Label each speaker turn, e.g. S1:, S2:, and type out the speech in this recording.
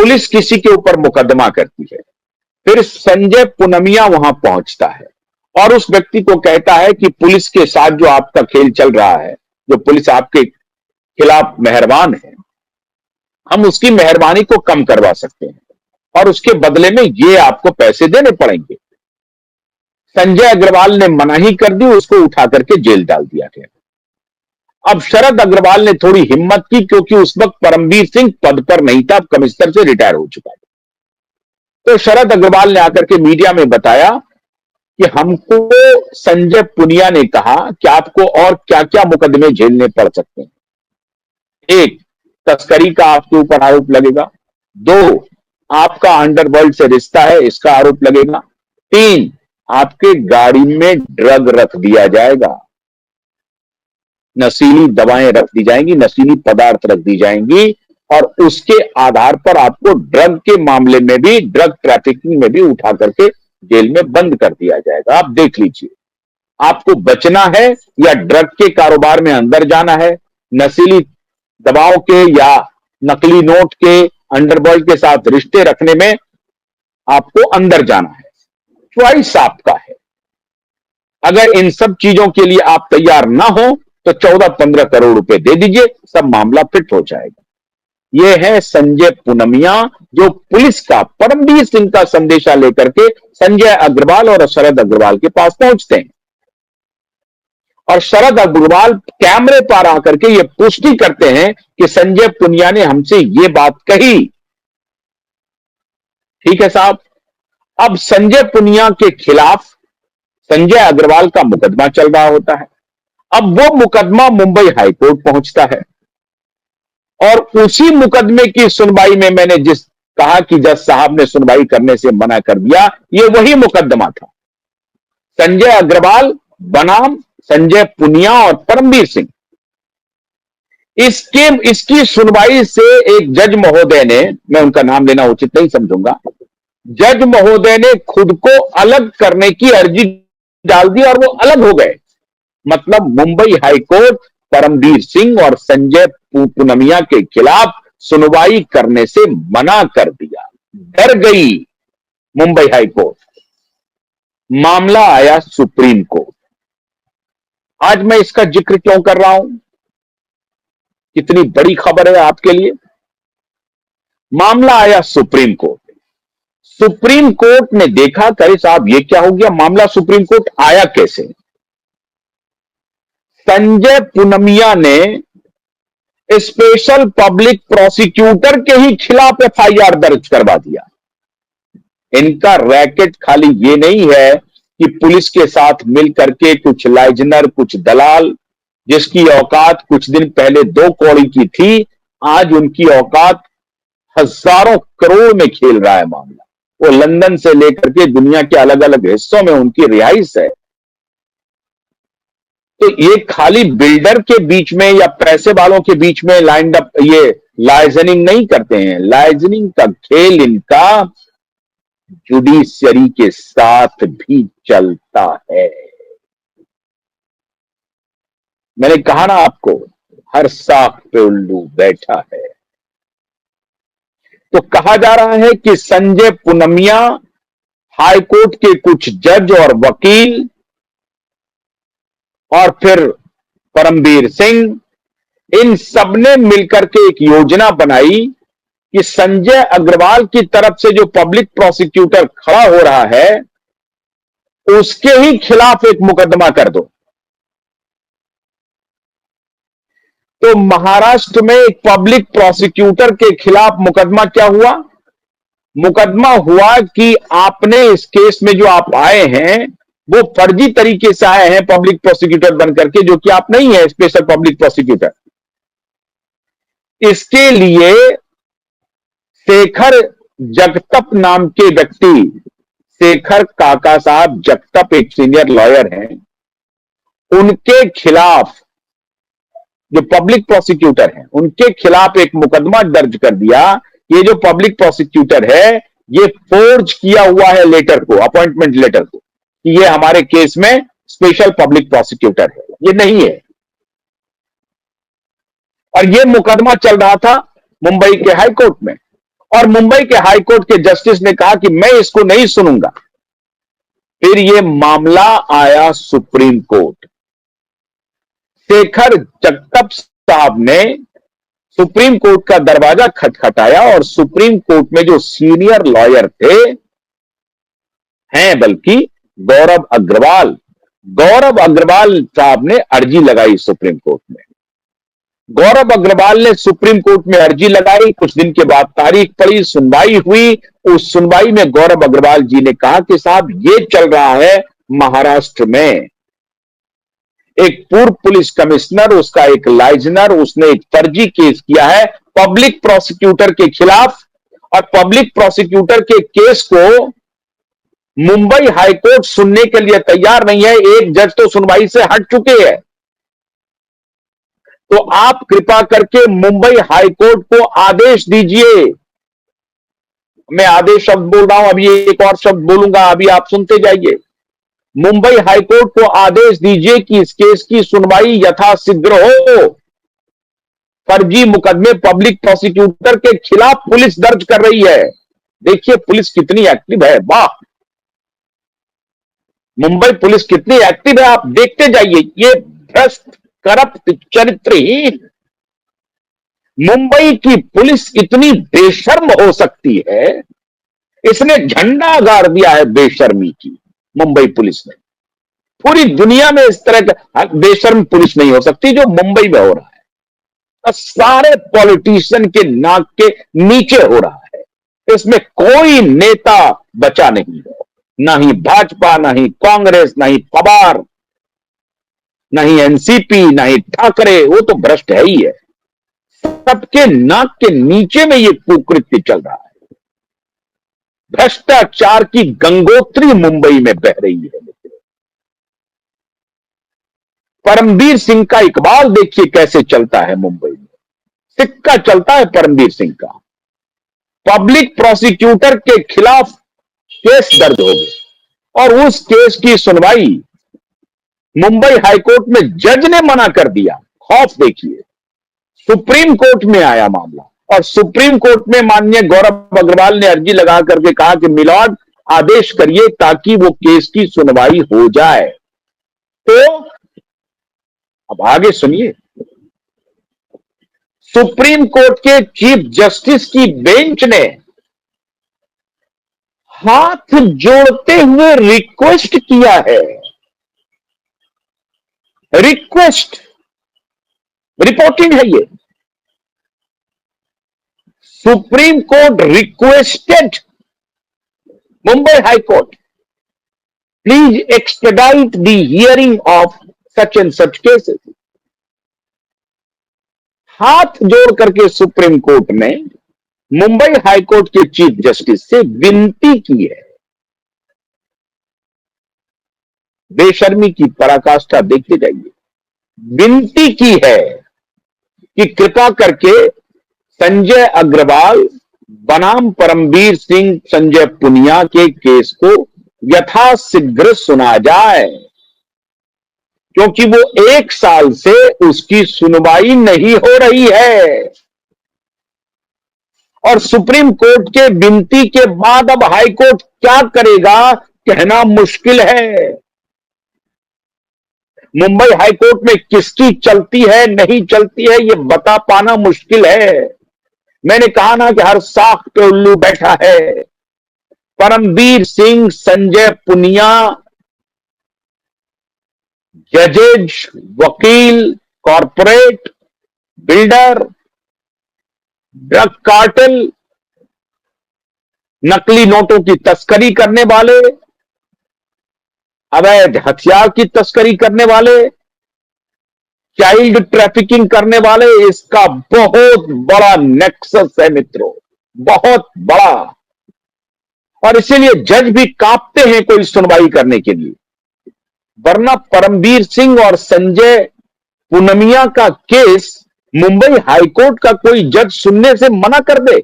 S1: Police किसी के ऊपर मुकदमा करती है, फिर संजय पुनमिया वहां पहुंचता है और उस व्यक्ति को कहता है कि पुलिस के साथ जो आपका खेल चल रहा है, जो पुलिस आपके खिलाफ मेहरबान है, हम उसकी मेहरबानी को कम करवा सकते हैं और उसके बदले में ये आपको पैसे देने पड़ेंगे। संजय अग्रवाल ने मनाही कर दी, उसको उठा करके जेल डाल दिया गया। अब शरद अग्रवाल ने थोड़ी हिम्मत की, क्योंकि उस वक्त परमवीर सिंह पद पर नहीं था, कमिश्नर से रिटायर हो चुका था। तो शरद अग्रवाल ने आकर के मीडिया में बताया कि हमको संजय पुनिया ने कहा कि आपको और क्या क्या मुकदमे झेलने पड़ सकते हैं। एक, तस्करी का आपके ऊपर आरोप लगेगा। 2, आपका अंडरवर्ल्ड से रिश्ता है, इसका आरोप लगेगा। 3, आपके गाड़ी में ड्रग रख दिया जाएगा, नशीली दवाएं रख दी जाएंगी, नशीली पदार्थ रख दी जाएंगी और उसके आधार पर आपको ड्रग के मामले में भी, ड्रग ट्रैफिकिंग में भी उठा करके जेल में बंद कर दिया जाएगा। आप देख लीजिए, आपको बचना है या ड्रग के कारोबार में अंदर जाना है, नशीली दवाओं के या नकली नोट के, अंडरवर्ल्ड के साथ रिश्ते रखने में आपको अंदर जाना है। च्वाइस आपका है। अगर इन सब चीजों के लिए आप तैयार ना हो तो 14-15 करोड़ रुपए दे दीजिए, सब मामला फिट हो जाएगा। यह है संजय पुनमिया, जो पुलिस का, परमवीर सिंह का संदेशा लेकर के संजय अग्रवाल और शरद अग्रवाल के पास पहुंचते हैं और शरद अग्रवाल कैमरे पर आकर के यह पुष्टि करते हैं कि संजय पुनिया ने हमसे यह बात कही। ठीक है साहब। अब संजय पुनिया के खिलाफ संजय अग्रवाल का मुकदमा चल रहा होता है। अब वो मुकदमा मुंबई हाईकोर्ट पहुंचता है और उसी मुकदमे की सुनवाई में मैंने जिस कहा कि जज साहब ने सुनवाई करने से मना कर दिया, ये वही मुकदमा था। संजय अग्रवाल बनाम संजय पुनिया और परमवीर सिंह, इसकी सुनवाई से एक जज महोदय ने, मैं उनका नाम लेना उचित नहीं समझूंगा, जज महोदय ने खुद को अलग करने की अर्जी डाल दी और वो अलग हो गए। मतलब मुंबई हाईकोर्ट परमवीर सिंह और संजय पुनमिया के खिलाफ सुनवाई करने से मना कर दिया। डर गई मुंबई हाईकोर्ट। मामला आया सुप्रीम कोर्ट। आज मैं इसका जिक्र क्यों कर रहा हूं, कितनी बड़ी खबर है आपके लिए। मामला आया सुप्रीम कोर्ट। सुप्रीम कोर्ट ने देखा, करे साहब ये क्या हो गया, मामला सुप्रीम कोर्ट आया कैसे। संजय पुनमिया ने स्पेशल पब्लिक प्रोसिक्यूटर के ही खिलाफ एफआईआर दर्ज करवा दिया। इनका रैकेट खाली ये नहीं है कि पुलिस के साथ मिलकर के कुछ लाइजनर, कुछ दलाल, जिसकी औकात कुछ दिन पहले 2 कौड़ी की थी, आज उनकी औकात हजारों करोड़ में खेल रहा है मामला। वो लंदन से लेकर के दुनिया के अलग अलग हिस्सों में उनकी रिहाइश है। तो ये खाली बिल्डर के बीच में या पैसे वालों के बीच में लाइंड अप, ये लाइजनिंग नहीं करते हैं। लाइजनिंग का खेल इनका जुडिशरी के साथ भी चलता है। मैंने कहा ना आपको, हर साख पे उल्लू बैठा है। तो कहा जा रहा है कि संजय पुनमिया, हाईकोर्ट के कुछ जज और वकील और फिर परमवीर सिंह, इन सबने मिलकर के एक योजना बनाई कि संजय अग्रवाल की तरफ से जो पब्लिक प्रोसिक्यूटर खड़ा हो रहा है, उसके ही खिलाफ एक मुकदमा कर दो। तो महाराष्ट्र में एक पब्लिक प्रोसिक्यूटर के खिलाफ मुकदमा क्या हुआ? मुकदमा हुआ कि आपने इस केस में जो आप आए हैं वो फर्जी तरीके से आए हैं पब्लिक प्रोसिक्यूटर बनकर के, जो कि आप नहीं है स्पेशल पब्लिक प्रोसिक्यूटर। इसके लिए शेखर जगतप नाम के व्यक्ति, शेखर काका साहब जगतप एक सीनियर लॉयर हैं, उनके खिलाफ, जो पब्लिक प्रोसिक्यूटर हैं, उनके खिलाफ एक मुकदमा दर्ज कर दिया। ये जो पब्लिक प्रोसिक्यूटर है, ये फोर्ज किया हुआ है लेटर को, अपॉइंटमेंट लेटर को, कि ये हमारे केस में स्पेशल पब्लिक प्रोसिक्यूटर है। ये नहीं है। और ये मुकदमा चल रहा था मुंबई के हाई कोर्ट में और मुंबई के हाईकोर्ट के जस्टिस ने कहा कि मैं इसको नहीं सुनूंगा। फिर यह मामला आया सुप्रीम कोर्ट। शेखर जगताप साहब ने सुप्रीम कोर्ट का दरवाजा खटखटाया और सुप्रीम कोर्ट में जो सीनियर लॉयर थे, हैं बल्कि गौरव अग्रवाल साहब ने अर्जी लगाई सुप्रीम कोर्ट में। गौरव अग्रवाल ने सुप्रीम कोर्ट में अर्जी लगाई। कुछ दिन के बाद तारीख पड़ी, सुनवाई हुई। उस सुनवाई में गौरव अग्रवाल जी ने कहा कि साहब ये चल रहा है महाराष्ट्र में, एक पूर्व पुलिस कमिश्नर, उसका एक लाइजनर, उसने एक फर्जी केस किया है पब्लिक प्रोसिक्यूटर के खिलाफ, और पब्लिक प्रोसिक्यूटर के केस को मुंबई हाईकोर्ट सुनने के लिए तैयार नहीं है। एक जज तो सुनवाई से हट चुके हैं। तो आप कृपा करके मुंबई हाईकोर्ट को आदेश दीजिए। मैं आदेश शब्द बोल रहा हूं, अभी एक और शब्द बोलूंगा, अभी आप सुनते जाइए। मुंबई हाईकोर्ट को आदेश दीजिए कि इस केस की सुनवाई यथाशीघ्र हो। फर्जी मुकदमे पब्लिक प्रोसिक्यूटर के खिलाफ पुलिस दर्ज कर रही है। देखिए पुलिस कितनी एक्टिव है, वाह! मुंबई पुलिस कितनी एक्टिव है, आप देखते जाइए। ये भ्रष्ट, करप्ट, चरित्रहीन मुंबई की पुलिस इतनी बेशर्म हो सकती है, इसने झंडा गाड़ दिया है बेशर्मी की। मुंबई पुलिस ने, पूरी दुनिया में इस तरह का बेशर्म पुलिस नहीं हो सकती जो मुंबई में हो रहा है। और सारे पॉलिटिशियन के नाक के नीचे हो रहा है। इसमें कोई नेता बचा नहीं है, ना ही भाजपा, ना ही कांग्रेस, ना ही पवार, ना ही एनसीपी, ना ही ठाकरे, वो तो भ्रष्ट है ही है। सबके नाक के नीचे में ये कुकृत्य चल रहा है। भ्रष्टाचार की गंगोत्री मुंबई में बह रही है। परमवीर सिंह का इकबाल देखिए कैसे चलता है मुंबई में, सिक्का चलता है परमवीर सिंह का। पब्लिक प्रोसिक्यूटर के खिलाफ केस दर्ज हो गए और उस केस की सुनवाई मुंबई हाईकोर्ट में जज ने मना कर दिया। खौफ देखिए, सुप्रीम कोर्ट में आया मामला और सुप्रीम कोर्ट में माननीय गौरव अग्रवाल ने अर्जी लगा करके कहा कि मिलॉर्ड आदेश करिए ताकि वो केस की सुनवाई हो जाए। तो अब आगे सुनिए, सुप्रीम कोर्ट के चीफ जस्टिस की बेंच ने हाथ जोड़ते हुए रिक्वेस्ट किया है। रिक्वेस्ट, रिपोर्टिंग है ये। Supreme court requested Mumbai high court, please expedite the hearing of such and such cases. हाथ जोड़ करके सुप्रीम कोर्ट ने मुंबई हाई कोर्ट के चीफ जस्टिस से विनती की है। बेशर्मी की पराकाष्ठा देखते जाइए। विनती की है कि कृपा करके संजय अग्रवाल बनाम परमवीर सिंह संजय पुनिया के केस को यथाशीघ्र सुना जाए, क्योंकि वो 1 साल से उसकी सुनवाई नहीं हो रही है। और सुप्रीम कोर्ट के विनती के बाद अब हाई कोर्ट क्या करेगा कहना मुश्किल है। मुंबई हाई कोर्ट में किसकी चलती है नहीं चलती है ये बता पाना मुश्किल है। मैंने कहा ना कि हर साख पे उल्लू बैठा है। परमवीर सिंह संजय पुनिया जजेज, वकील, कॉरपोरेट, बिल्डर, ड्रग कार्टेल, नकली नोटों की तस्करी करने वाले, अवैध हथियार की तस्करी करने वाले, चाइल्ड ट्रैफिकिंग करने वाले, इसका बहुत बड़ा नेक्सस है मित्रों, बहुत बड़ा। और इसीलिए जज भी कांपते हैं कोई सुनवाई करने के लिए, वरना परमवीर सिंह और संजय पुनमिया का केस मुंबई हाईकोर्ट का कोई जज सुनने से मना कर दे